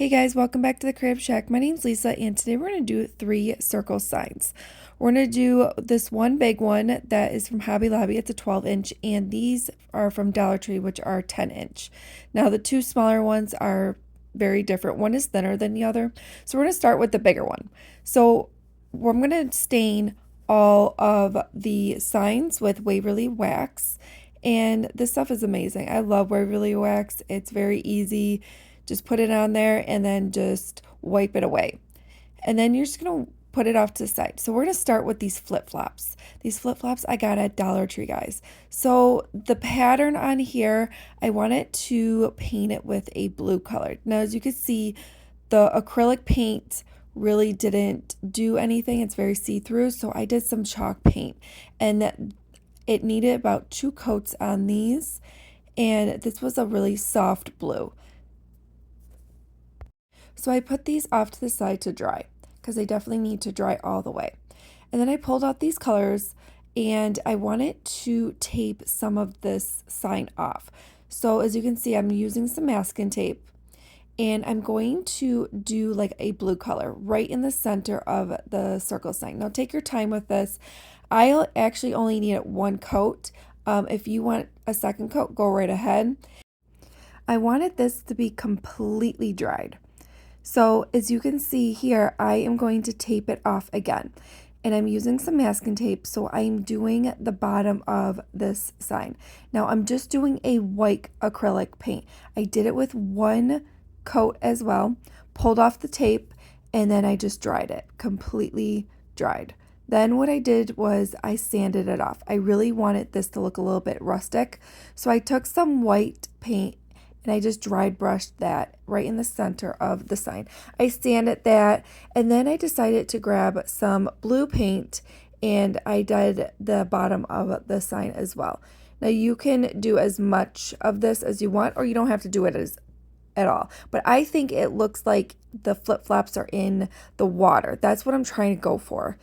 Hey guys, welcome back to the Creative Shack. My name's Lisa, and today we're going to do 3 circle signs. We're going to do this one big one that is from Hobby Lobby. It's a 12-inch, and these are from Dollar Tree, which are 10-inch. Now, the 2 smaller ones are very different. One is thinner than the other. So we're going to start with the bigger one. So I'm going to stain all of the signs with Waverly wax. And this stuff is amazing. I love Waverly wax. It's very easy. Just put it on there and then just wipe it away. And then you're just going to put it off to the side. So we're going to start with these flip-flops. These flip-flops I got at Dollar Tree, guys. So the pattern on here, I wanted to paint it with a blue color. Now, as you can see, the acrylic paint really didn't do anything. It's very see-through, so I did some chalk paint. And it needed about 2 coats on these, and this was a really soft blue. So I put these off to the side to dry because they definitely need to dry all the way. And then I pulled out these colors and I wanted to tape some of this sign off. So as you can see, I'm using some masking tape and I'm going to do like a blue color right in the center of the circle sign. Now take your time with this. I actually only need 1 coat. If you want a second coat, go right ahead. I wanted this to be completely dried. So as you can see here, I am going to tape it off again. And I'm using some masking tape, so I'm doing the bottom of this sign. Now I'm just doing a white acrylic paint. I did it with 1 coat as well, pulled off the tape, and then I just dried it, completely dried. Then what I did was I sanded it off. I really wanted this to look a little bit rustic, so I took some white paint and I just dried brushed that right in the center of the sign. I sanded that, and then I decided to grab some blue paint and I did the bottom of the sign as well. Now you can do as much of this as you want, or you don't have to do it at all. But I think it looks like the flip-flops are in the water. That's what I'm trying to go for.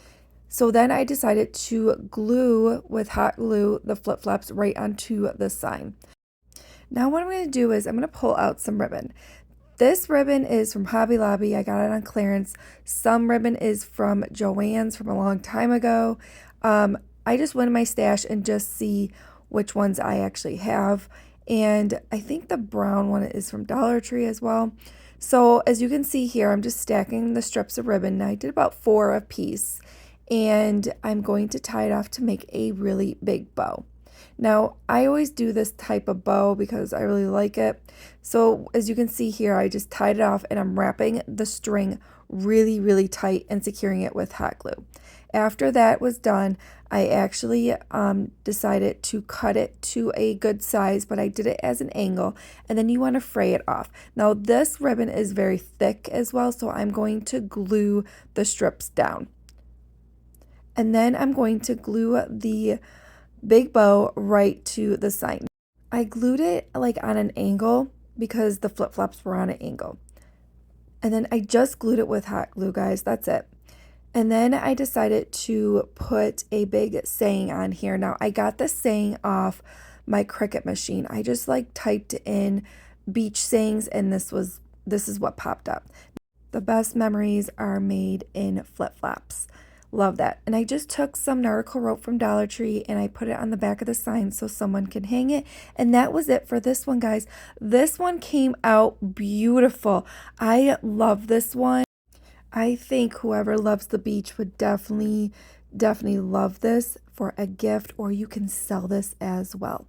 So then I decided to glue with hot glue the flip-flops right onto the sign. Now what I'm going to do is I'm going to pull out some ribbon. This ribbon is from Hobby Lobby. I got it on clearance. Some ribbon is from Joann's from a long time ago. I just went in my stash and just see which ones I actually have. And I think the brown one is from Dollar Tree as well. So as you can see here, I'm just stacking the strips of ribbon. I did about 4 a piece. And I'm going to tie it off to make a really big bow. Now, I always do this type of bow because I really like it. So as you can see here, I just tied it off and I'm wrapping the string really, really tight and securing it with hot glue. After that was done, I actually decided to cut it to a good size, but I did it as an angle, and then you want to fray it off. Now, this ribbon is very thick as well, so I'm going to glue the strips down. And then I'm going to glue the big bow right to the sign. I glued it like on an angle because the flip-flops were on an angle. And then I just glued it with hot glue, guys. That's it. And then I decided to put a big saying on here. Now I got the saying off my Cricut machine. I just like typed in beach sayings and this is what popped up. The best memories are made in flip-flops. Love that. And I just took some nautical rope from Dollar Tree and I put it on the back of the sign so someone can hang it. And that was it for this one, guys. This one came out beautiful. I love this one. I think whoever loves the beach would definitely love this for a gift, or you can sell this as well.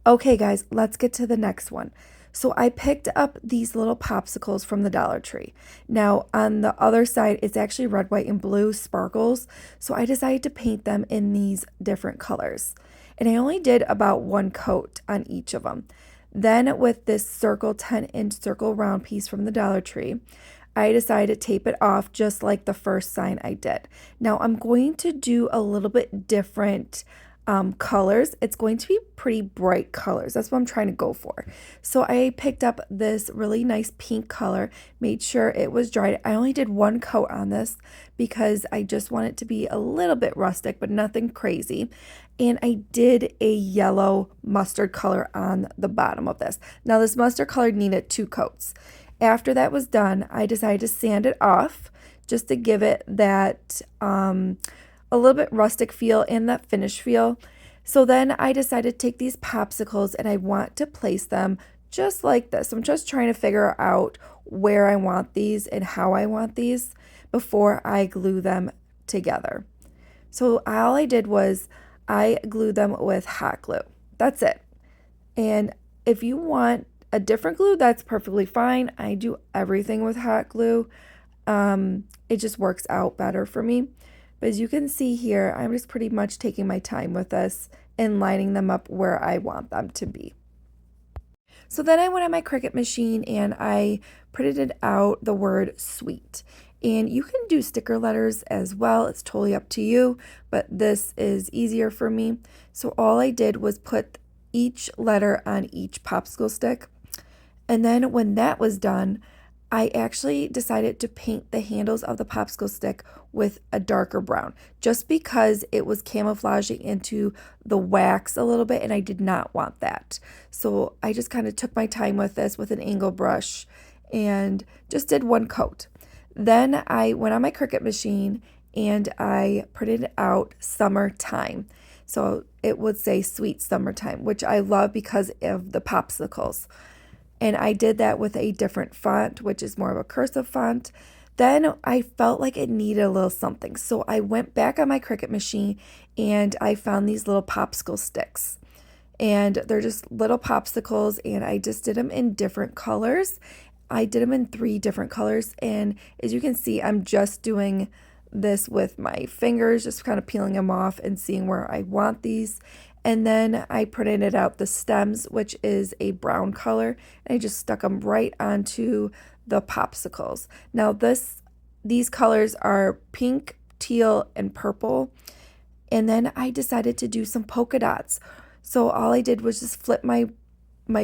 Okay, guys, let's get to the next one. So I picked up these little popsicles from the Dollar Tree. Now on the other side, it's actually red, white, and blue sparkles. So I decided to paint them in these different colors. And I only did about 1 coat on each of them. Then with this circle 10-inch circle round piece from the Dollar Tree, I decided to tape it off just like the first sign I did. Now I'm going to do a little bit different colors. It's going to be pretty bright colors. That's what I'm trying to go for. So I picked up this really nice pink color, made sure it was dried. I only did 1 coat on this because I just want it to be a little bit rustic, but nothing crazy. And I did a yellow mustard color on the bottom of this. Now this mustard color needed 2 coats. After that was done, I decided to sand it off just to give it that a little bit rustic feel and that finish feel. So then I decided to take these popsicles and I want to place them just like this. I'm just trying to figure out where I want these and how I want these before I glue them together. So all I did was I glued them with hot glue. That's it. And if you want a different glue, that's perfectly fine. I do everything with hot glue. It just works out better for me. But as you can see here, I'm just pretty much taking my time with this and lining them up where I want them to be. So then I went on my Cricut machine and I printed out the word sweet. And you can do sticker letters as well. It's totally up to you, but this is easier for me. So all I did was put each letter on each popsicle stick. And then when that was done, I actually decided to paint the handles of the popsicle stick with a darker brown just because it was camouflaging into the wax a little bit and I did not want that. So I just kind of took my time with this with an angle brush and just did one coat. Then I went on my Cricut machine and I printed out summertime. So it would say sweet summertime, which I love because of the popsicles. And I did that with a different font, which is more of a cursive font. Then I felt like it needed a little something. So I went back on my Cricut machine and I found these little popsicle sticks. And they're just little popsicles and I just did them in different colors. I did them in 3 different colors. And as you can see, I'm just doing this with my fingers, just kind of peeling them off and seeing where I want these. And then I printed out the stems, which is a brown color, and I just stuck them right onto the popsicles. Now these colors are pink, teal, and purple. And then I decided to do some polka dots. So all I did was just flip my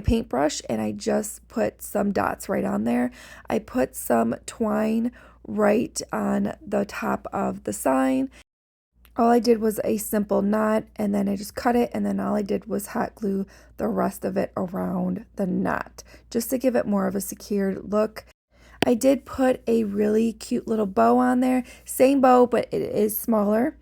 paintbrush and I just put some dots right on there. I put some twine right on the top of the sign. All I did was a simple knot and then I just cut it and then all I did was hot glue the rest of it around the knot just to give it more of a secured look. I did put a really cute little bow on there, same bow but it is smaller,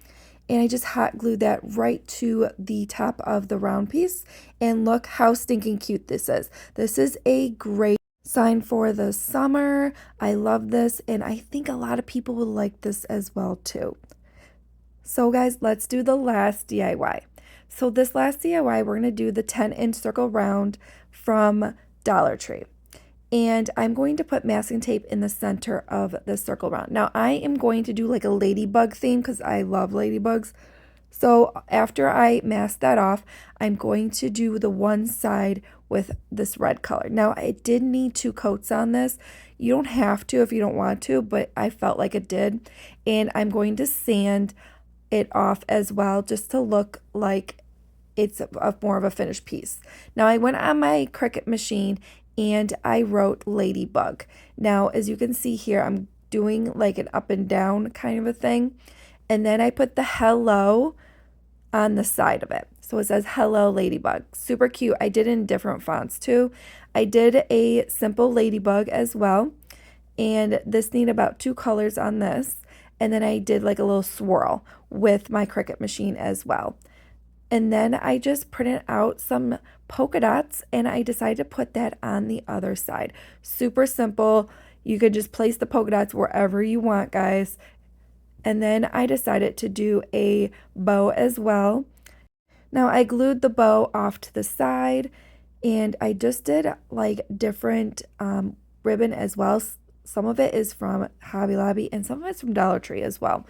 and I just hot glued that right to the top of the round piece. And look how stinking cute this is. This is a great sign for the summer. I love this and I think a lot of people will like this as well too. So guys, let's do the last DIY. So this last DIY, we're going to do the 10-inch circle round from Dollar Tree. And I'm going to put masking tape in the center of the circle round. Now I am going to do like a ladybug theme because I love ladybugs. So after I mask that off, I'm going to do the one side with this red color. Now I did need 2 coats on this. You don't have to if you don't want to, but I felt like it did. And I'm going to sand it off as well just to look like it's more of a finished piece. Now I went on my Cricut machine and I wrote Ladybug. Now as you can see here, I'm doing like an up and down kind of a thing, and then I put the hello on the side of it. So it says hello Ladybug. Super cute. I did it in different fonts too. I did a simple ladybug as well, and this needed about 2 colors on this. And then I did like a little swirl with my Cricut machine as well. And then I just printed out some polka dots and I decided to put that on the other side. Super simple. You could just place the polka dots wherever you want, guys. And then I decided to do a bow as well. Now I glued the bow off to the side and I just did like different ribbon as well. Some of it is from Hobby Lobby and some of it's from Dollar Tree as well.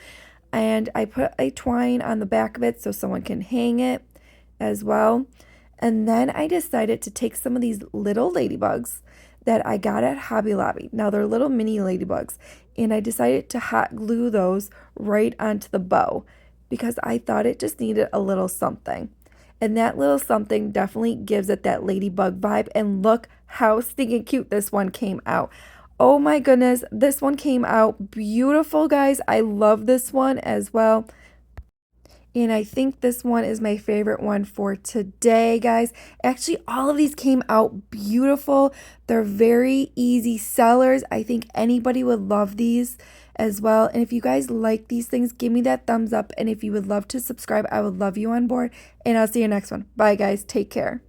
And I put a twine on the back of it so someone can hang it as well. And then I decided to take some of these little ladybugs that I got at Hobby Lobby. Now they're little mini ladybugs. And I decided to hot glue those right onto the bow because I thought it just needed a little something. And that little something definitely gives it that ladybug vibe. And look how stinking cute this one came out. Oh my goodness, this one came out beautiful, guys. I love this one as well. And I think this one is my favorite one for today, guys. Actually, all of these came out beautiful. They're very easy sellers. I think anybody would love these as well. And if you guys like these things, give me that thumbs up. And if you would love to subscribe, I would love you on board. And I'll see you next one. Bye, guys. Take care.